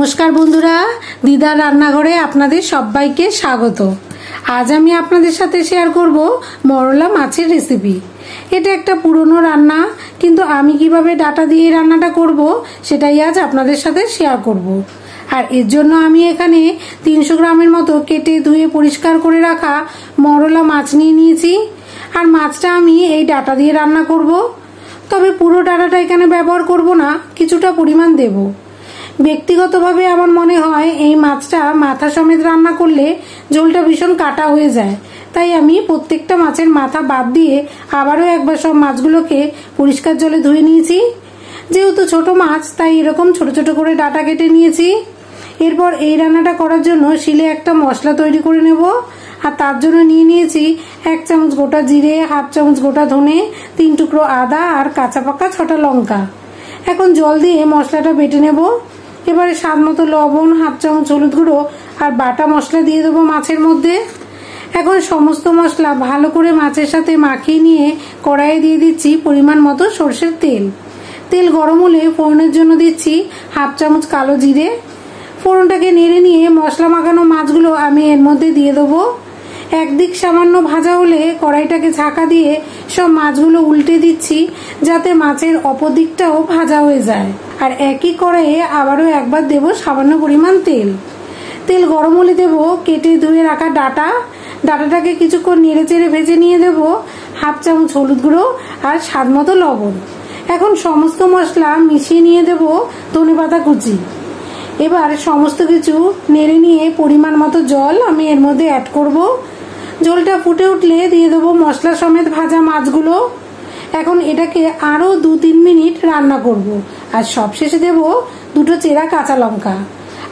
নমস্কার বন্ধুরা, দিদার রান্নাঘরে আপনাদের সবাইকে স্বাগত। আজ আমি আপনাদের সাথে শেয়ার করব মরলা মাছের রেসিপি। এটা একটা পুরনো রান্না, কিন্তু আমি কিভাবে ডাটা দিয়ে রান্নাটা করব সেটাই আজ আপনাদের সাথে শেয়ার করব। আর এর জন্য আমি এখানে 300 গ্রামের মতো কেটে ধুয়ে পরিষ্কার করে রাখা মরলা মাছ নিয়ে নিয়েছি। আর মাছটা আমি এই ডাটা দিয়ে রান্না করব, তবে পুরো ডাটাটা এখানে ব্যবহার করব না, কিছুটা পরিমাণ দেব। ব্যক্তিগতভাবে আমার মনে হয় এই মাছটা মাথা সমেত রান্না করলে ঝোলটা ভীষণ কাটা হয়ে যায়, তাই আমি প্রত্যেকটা মাছের মাথা বাদ দিয়ে আবারও একবার সব মাছগুলোকে পরিষ্কার জলে ধুয়ে নিয়েছি। যেহেতু ছোট মাছ, তাই এরকম ছোট ছোট করে ডাটা কেটে নিয়েছি। এরপর এই রান্নাটা করার জন্য শিলে একটা মশলা তৈরি করে নেব। আর তার জন্য নিয়ে নিয়েছি 1 চামচ গোটা জিরে, 1/2 চামচ গোটা ধনে, 3 টুকরো আদা আর কাঁচা পাকা 6টা লঙ্কা। এখন জল দিয়ে মশলাটা বেটে নেব। এবারে স্বাদ মতো লবণ, 1/2 চামচ হলুদ গুঁড়ো আর বাটা মশলা দিয়ে দেবো মাছের মধ্যে। এখন সমস্ত মশলা ভালো করে মাছের সাথে মাখিয়ে নিয়ে কড়াইয়ে দিয়ে দিচ্ছি পরিমাণ মতো সরষের তেল। তেল গরম হলে ফোড়নের জন্য দিচ্ছি 1/2 চামচ কালো জিরে। ফোড়নটাকে নেড়ে নিয়ে মশলা মাখানো মাছগুলো আমি এর মধ্যে দিয়ে দেবো। একদিক সামান্য ভাজা হলে কড়াইটাকে ঢাকা দিয়ে সব মাছগুলো উল্টে দিচ্ছি, যাতে মাছের অপর দিকটাও ভাজা হয়ে যায়। আর একই কড়াইয়ে আবারও একবার দেব সামান্য পরিমাণ তেল। তেল গরম হলে দেব কেটে ধুয়ে রাখা ডাটাটাকে কিছুক্ষণ নেড়ে চেড়ে ভেজে নিয়ে দেব 1/2 চামচ হলুদ গুঁড়ো আর স্বাদ মতো লবণ। এখন সমস্ত মশলা মিশিয়ে নিয়ে দেব ধনেপাতা কুচি। এবার সমস্ত কিছু নেড়ে নিয়ে পরিমাণ মতো জল আমি এর মধ্যে অ্যাড করব। ঝোলটা ফুটে উঠলে দিয়ে দেবো মশলা সমেত ভাজা মাছগুলো। এখন এটাকে আরও 2-3 মিনিট রান্না করব। আর সবশেষে দেব 2টো চেরা কাঁচা লঙ্কা।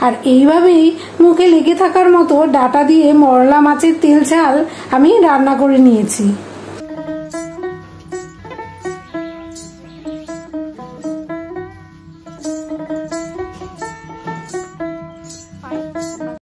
আর এইভাবেই মুখে লেগে থাকার মতো ডাটা দিয়ে মরলা মাছের তেল ঝাল আমি রান্না করে নিয়েছি।